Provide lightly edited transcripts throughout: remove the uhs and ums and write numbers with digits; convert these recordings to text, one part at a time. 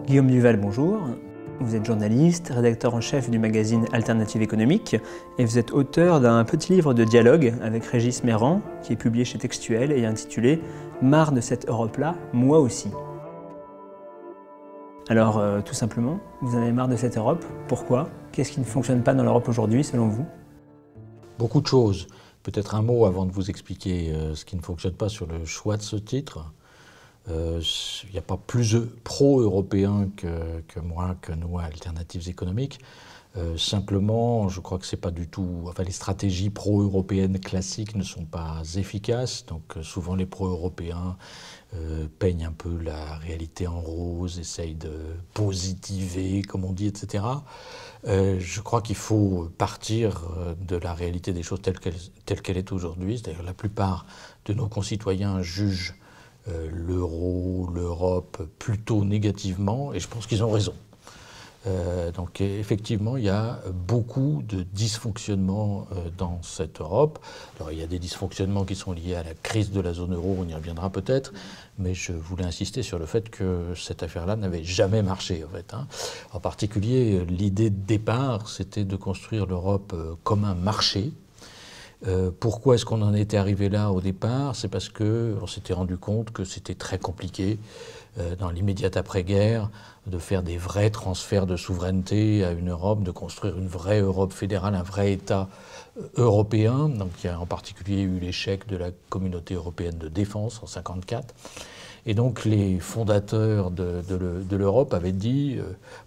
Guillaume Duval, bonjour. Vous êtes journaliste, rédacteur en chef du magazine Alternative économique et vous êtes auteur d'un petit livre de dialogue avec Régis Meyrand qui est publié chez Textuel et intitulé « Marre de cette Europe-là, moi aussi ». Alors, tout simplement, vous en avez marre de cette Europe. Pourquoi? Qu'est-ce qui ne fonctionne pas dans l'Europe aujourd'hui, selon vous? Beaucoup de choses. Peut-être un mot avant de vous expliquer ce qui ne fonctionne pas sur le choix de ce titre. Il n'y a pas plus pro-européen que moi, que nous, à Alternatives économiques. Simplement, je crois que c'est pas du tout... Enfin, les stratégies pro-européennes classiques ne sont pas efficaces. Donc, souvent, les pro-européens peignent un peu la réalité en rose, essayent de positiver, comme on dit, etc. Je crois qu'il faut partir de la réalité des choses telle qu'elle est aujourd'hui. C'est-à-dire la plupart de nos concitoyens jugent l'euro, l'Europe plutôt négativement, et je pense qu'ils ont raison. Donc effectivement, il y a beaucoup de dysfonctionnements dans cette Europe. Alors il y a des dysfonctionnements qui sont liés à la crise de la zone euro, on y reviendra peut-être, mais je voulais insister sur le fait que cette affaire-là n'avait jamais marché en fait. En particulier, l'idée de départ, c'était de construire l'Europe comme un marché. Pourquoi est-ce qu'on en était arrivé là au départ? C'est parce qu'on s'était rendu compte que c'était très compliqué dans l'immédiate après-guerre de faire des vrais transferts de souveraineté à une Europe, de construire une vraie Europe fédérale, un vrai État européen. Donc il y a en particulier eu l'échec de la communauté européenne de défense en 1954. Et donc les fondateurs de l'Europe avaient dit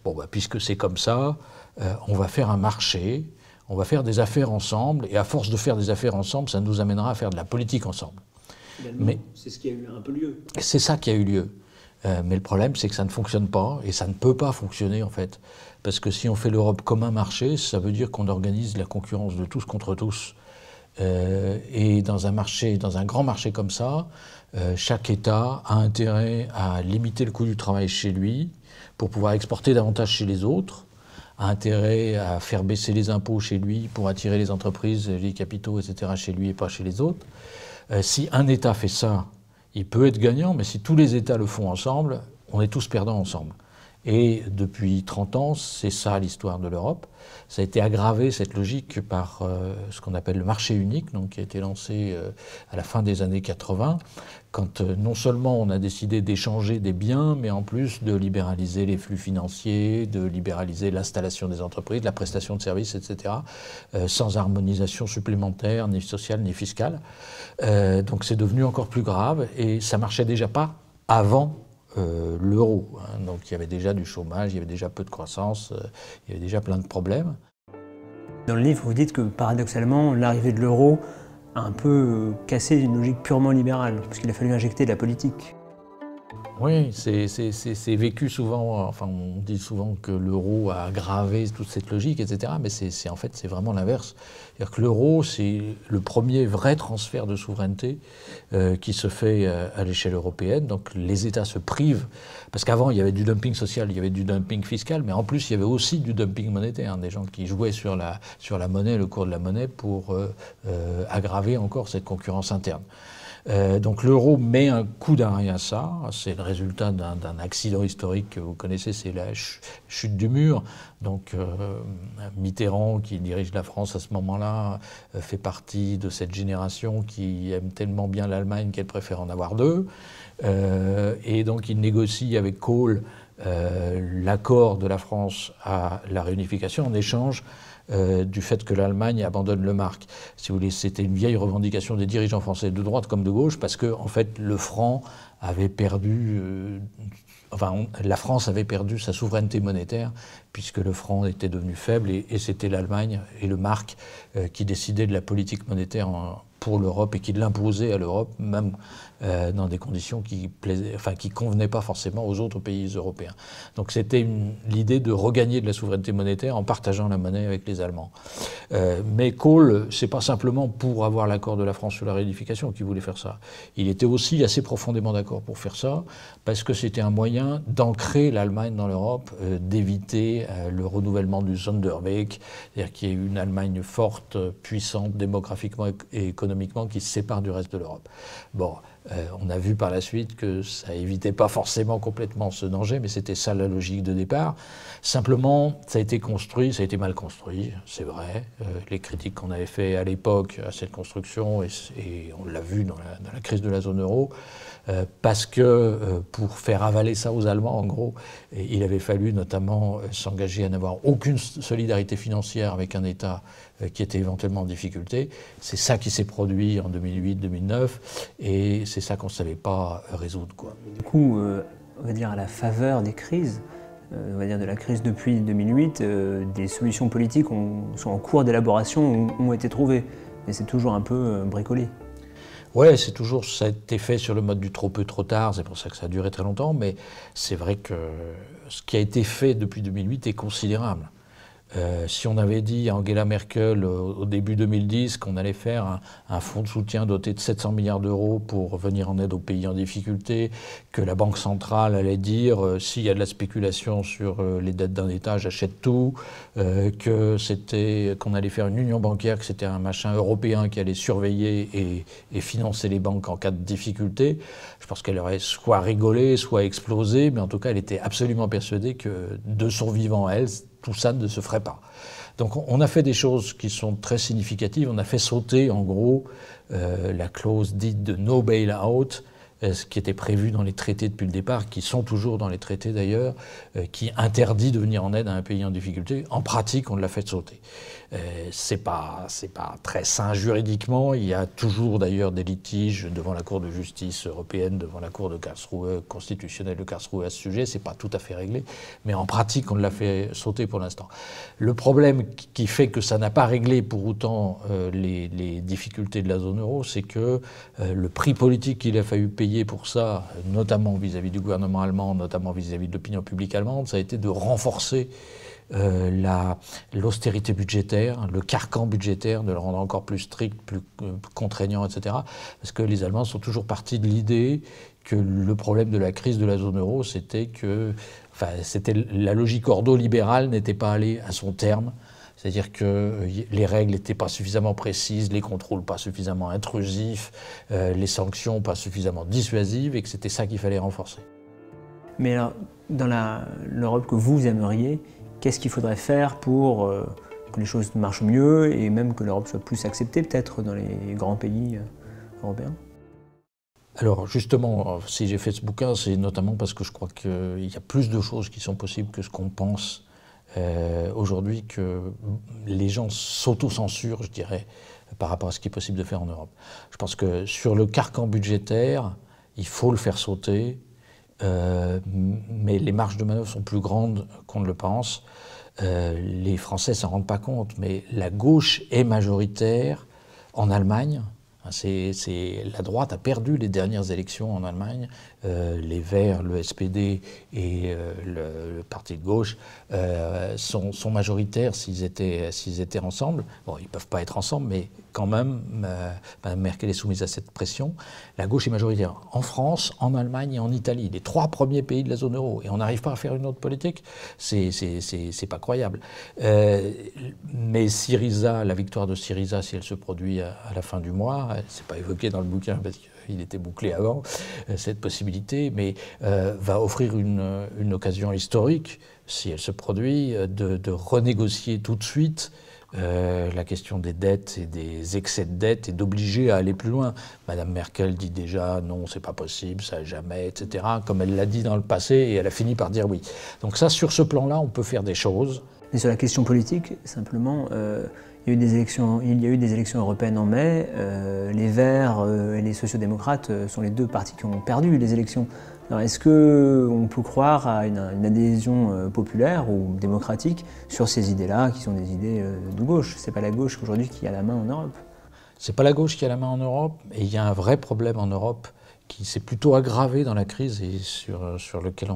bon, bah, puisque c'est comme ça, on va faire un marché. On va faire des affaires ensemble, et à force de faire des affaires ensemble, ça nous amènera à faire de la politique ensemble. Mais c'est ce qui a eu un peu lieu. C'est ça qui a eu lieu. Mais le problème, c'est que ça ne fonctionne pas, et ça ne peut pas fonctionner, en fait. Parce que si on fait l'Europe comme un marché, ça veut dire qu'on organise la concurrence de tous contre tous. Et dans un marché, dans un grand marché comme ça, chaque État a intérêt à limiter le coût du travail chez lui pour pouvoir exporter davantage chez les autres, a intérêt à faire baisser les impôts chez lui pour attirer les entreprises, les capitaux, etc. chez lui et pas chez les autres. Si un État fait ça, il peut être gagnant, mais si tous les États le font ensemble, on est tous perdants ensemble. Et depuis 30 ans, c'est ça l'histoire de l'Europe. Ça a été aggravé, cette logique, par ce qu'on appelle le marché unique, donc, qui a été lancé à la fin des années 80, quand non seulement on a décidé d'échanger des biens, mais en plus de libéraliser les flux financiers, de libéraliser l'installation des entreprises, la prestation de services, etc., sans harmonisation supplémentaire, ni sociale, ni fiscale. Donc c'est devenu encore plus grave, et ça marchait déjà pas avant l'euro. Donc il y avait déjà du chômage, il y avait déjà peu de croissance, il y avait déjà plein de problèmes. Dans le livre, vous dites que paradoxalement, l'arrivée de l'euro a un peu cassé une logique purement libérale, parce qu'il a fallu injecter de la politique. Oui, c'est vécu souvent, enfin on dit souvent que l'euro a aggravé toute cette logique, etc. Mais en fait, c'est vraiment l'inverse. C'est-à-dire que l'euro, c'est le premier vrai transfert de souveraineté qui se fait à l'échelle européenne. Donc les États se privent, parce qu'avant il y avait du dumping social, il y avait du dumping fiscal, mais en plus il y avait aussi du dumping monétaire, des gens qui jouaient sur la monnaie, le cours de la monnaie, pour aggraver encore cette concurrence interne. Donc l'euro met un coup d'arrêt à ça. C'est le résultat d'un accident historique que vous connaissez, c'est la chute du mur. Donc Mitterrand, qui dirige la France à ce moment-là, fait partie de cette génération qui aime tellement bien l'Allemagne qu'elle préfère en avoir deux. Et donc il négocie avec Kohl l'accord de la France à la réunification en échange du fait que l'Allemagne abandonne le mark. Si vous voulez, c'était une vieille revendication des dirigeants français de droite comme de gauche, parce que en fait, le franc avait perdu, la France avait perdu sa souveraineté monétaire, puisque le franc était devenu faible, et c'était l'Allemagne et le mark qui décidaient de la politique monétaire pour l'Europe et qui l'imposait à l'Europe, même dans des conditions qui convenaient pas forcément aux autres pays européens. Donc c'était l'idée de regagner de la souveraineté monétaire en partageant la monnaie avec les Allemands. Mais Kohl, c'est pas simplement pour avoir l'accord de la France sur la réunification qu'il voulait faire ça. Il était aussi assez profondément d'accord pour faire ça, parce que c'était un moyen d'ancrer l'Allemagne dans l'Europe, d'éviter le renouvellement du Sonderweg, c'est-à-dire qu'il y ait une Allemagne forte, puissante, démographiquement et économiquement, qui se sépare du reste de l'Europe. Bon, On a vu par la suite que ça évitait pas forcément complètement ce danger, mais c'était ça la logique de départ. Simplement, ça a été construit, ça a été mal construit, c'est vrai. Les critiques qu'on avait fait à l'époque à cette construction, et on l'a vu dans la crise de la zone euro, parce que pour faire avaler ça aux Allemands, en gros, il avait fallu notamment s'engager à n'avoir aucune solidarité financière avec un État qui était éventuellement en difficulté. C'est ça qui s'est produit en 2008-2009, et c'est ça qu'on ne savait pas résoudre, quoi. Du coup, on va dire à la faveur des crises, on va dire de la crise depuis 2008, des solutions politiques sont en cours d'élaboration, ont été trouvées, mais c'est toujours un peu bricolé. Ouais, c'est toujours, ça a été fait sur le mode du trop peu, trop tard, c'est pour ça que ça a duré très longtemps, mais c'est vrai que ce qui a été fait depuis 2008 est considérable. Si on avait dit à Angela Merkel au début 2010 qu'on allait faire un fonds de soutien doté de 700 milliards d'euros pour venir en aide aux pays en difficulté, que la Banque centrale allait dire s'il y a de la spéculation sur les dettes d'un État, j'achète tout, qu'on allait faire une union bancaire, que c'était un machin européen qui allait surveiller et financer les banques en cas de difficulté, je pense qu'elle aurait soit rigolé, soit explosé, mais en tout cas elle était absolument persuadée que de son vivant elle, tout ça ne se ferait pas. Donc on a fait des choses qui sont très significatives. On a fait sauter en gros la clause dite de no bail-out, ce qui était prévu dans les traités depuis le départ, qui sont toujours dans les traités d'ailleurs, qui interdit de venir en aide à un pays en difficulté. En pratique, on l'a fait sauter. C'est pas très sain juridiquement. Il y a toujours d'ailleurs des litiges devant la Cour de justice européenne, devant la Cour de Karlsruhe, constitutionnelle de Karlsruhe à ce sujet. C'est pas tout à fait réglé, mais en pratique, on l'a fait sauter pour l'instant. Le problème qui fait que ça n'a pas réglé pour autant les difficultés de la zone euro, c'est que le prix politique qu'il a fallu payer pour ça, notamment vis-à-vis du gouvernement allemand, notamment vis-à-vis de l'opinion publique allemande, ça a été de renforcer l'austérité budgétaire, le carcan budgétaire, de le rendre encore plus strict, plus contraignant, etc. Parce que les Allemands sont toujours partis de l'idée que le problème de la crise de la zone euro, c'était que la logique ordolibérale n'était pas allée à son terme. C'est-à-dire que les règles n'étaient pas suffisamment précises, les contrôles pas suffisamment intrusifs, les sanctions pas suffisamment dissuasives, et que c'était ça qu'il fallait renforcer. Mais alors, dans l'Europe que vous aimeriez, qu'est-ce qu'il faudrait faire pour que les choses marchent mieux et même que l'Europe soit plus acceptée peut-être dans les grands pays européens? Alors justement, si j'ai fait ce bouquin, c'est notamment parce que je crois qu'il y a plus de choses qui sont possibles que ce qu'on pense aujourd'hui, que les gens s'auto-censurent, je dirais, par rapport à ce qui est possible de faire en Europe. Je pense que sur le carcan budgétaire, il faut le faire sauter, mais les marges de manœuvre sont plus grandes qu'on ne le pense. Les Français s'en rendent pas compte, mais la gauche est majoritaire en Allemagne. La droite a perdu les dernières élections en Allemagne. Les Verts, le SPD et le Parti de gauche sont majoritaires s'ils étaient ensemble. Bon, ils ne peuvent pas être ensemble, mais quand même, Mme Merkel est soumise à cette pression. La gauche est majoritaire en France, en Allemagne et en Italie, les 3 premiers pays de la zone euro. Et on n'arrive pas à faire une autre politique. C'est pas croyable. Mais Syriza, la victoire de Syriza, si elle se produit à la fin du mois, c'est pas évoqué dans le bouquin parce qu'il était bouclé avant, cette possibilité, mais va offrir une occasion historique, si elle se produit, de renégocier tout de suite la question des dettes et des excès de dettes et d'obliger à aller plus loin. Madame Merkel dit déjà non, c'est pas possible, ça jamais, etc., comme elle l'a dit dans le passé, et elle a fini par dire oui. Donc ça, sur ce plan-là, on peut faire des choses. Et sur la question politique, simplement, il y a eu des élections européennes en mai. Les Verts et les sociodémocrates sont les 2 partis qui ont perdu les élections. Alors est-ce qu'on peut croire à une adhésion populaire ou démocratique sur ces idées-là, qui sont des idées de gauche? C'est pas la gauche aujourd'hui qui a la main en Europe. C'est pas la gauche qui a la main en Europe, et il y a un vrai problème en Europe qui s'est plutôt aggravé dans la crise et sur lequel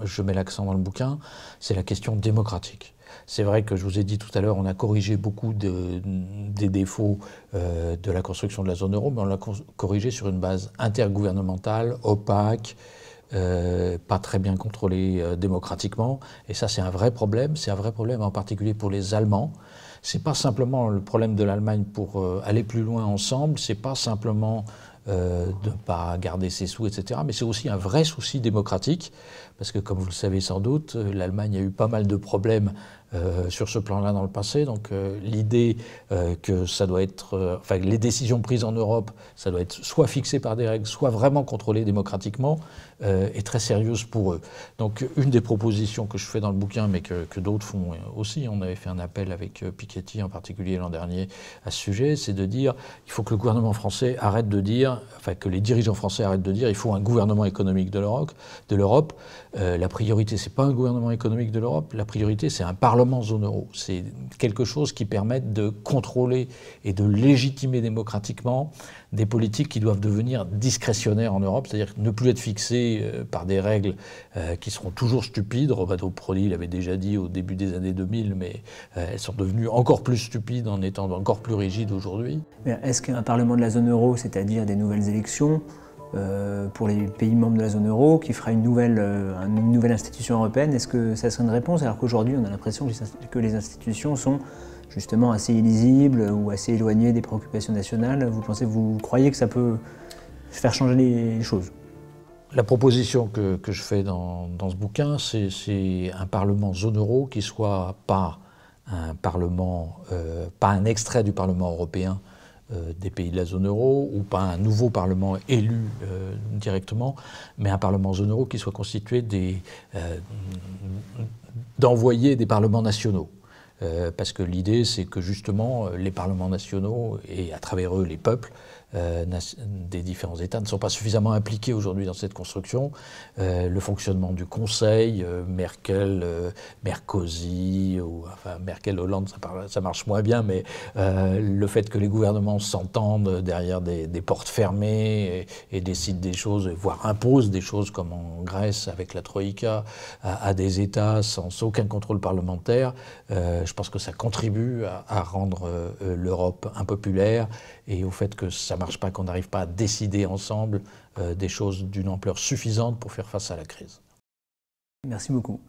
je mets l'accent dans le bouquin, c'est la question démocratique. C'est vrai que je vous ai dit tout à l'heure, on a corrigé beaucoup des défauts de la construction de la zone euro, mais on l'a corrigé sur une base intergouvernementale, opaque, pas très bien contrôlée démocratiquement. Et ça, c'est un vrai problème. C'est un vrai problème en particulier pour les Allemands. C'est pas simplement le problème de l'Allemagne pour aller plus loin ensemble, c'est pas simplement de ne pas garder ses sous, etc. Mais c'est aussi un vrai souci démocratique, parce que comme vous le savez sans doute, l'Allemagne a eu pas mal de problèmes sur ce plan-là dans le passé. Donc l'idée que ça doit être, enfin les décisions prises en Europe, ça doit être soit fixé par des règles, soit vraiment contrôlé démocratiquement, est très sérieuse pour eux. Donc une des propositions que je fais dans le bouquin, mais que d'autres font aussi, on avait fait un appel avec Piketty en particulier l'an dernier à ce sujet, c'est de dire il faut que le gouvernement français arrête de dire, enfin que les dirigeants français arrêtent de dire il faut un gouvernement économique de l'Europe. La priorité, c'est pas un gouvernement économique de l'Europe, la priorité c'est un parlement zone euro. C'est quelque chose qui permette de contrôler et de légitimer démocratiquement des politiques qui doivent devenir discrétionnaires en Europe, c'est-à-dire ne plus être fixées par des règles qui seront toujours stupides. Romano Prodi l'avait déjà dit au début des années 2000, mais elles sont devenues encore plus stupides en étant encore plus rigides aujourd'hui. Est-ce qu'un parlement de la zone euro, c'est-à-dire des nouvelles élections, pour les pays membres de la zone euro, qui fera une nouvelle institution européenne, est-ce que ça serait une réponse, alors qu'aujourd'hui on a l'impression que les institutions sont justement assez illisibles ou assez éloignées des préoccupations nationales? Vous croyez que ça peut faire changer les choses? La proposition que je fais dans ce bouquin, c'est un parlement zone euro qui soit pas un parlement, pas un extrait du Parlement européen des pays de la zone euro, ou pas un nouveau parlement élu directement, mais un parlement zone euro qui soit constitué d'envoyés des parlements nationaux. Parce que l'idée, c'est que justement, les parlements nationaux, et à travers eux les peuples des différents États, ne sont pas suffisamment impliqués aujourd'hui dans cette construction. Le fonctionnement du Conseil, Merkel, Merkozy, ou enfin Merkel-Hollande, ça marche moins bien, mais le fait que les gouvernements s'entendent derrière des portes fermées et décident des choses, voire imposent des choses comme en Grèce avec la Troïka, à des États sans aucun contrôle parlementaire, je pense que ça contribue à rendre l'Europe impopulaire et au fait que ça ne marche pas, qu'on n'arrive pas à décider ensemble des choses d'une ampleur suffisante pour faire face à la crise. Merci beaucoup.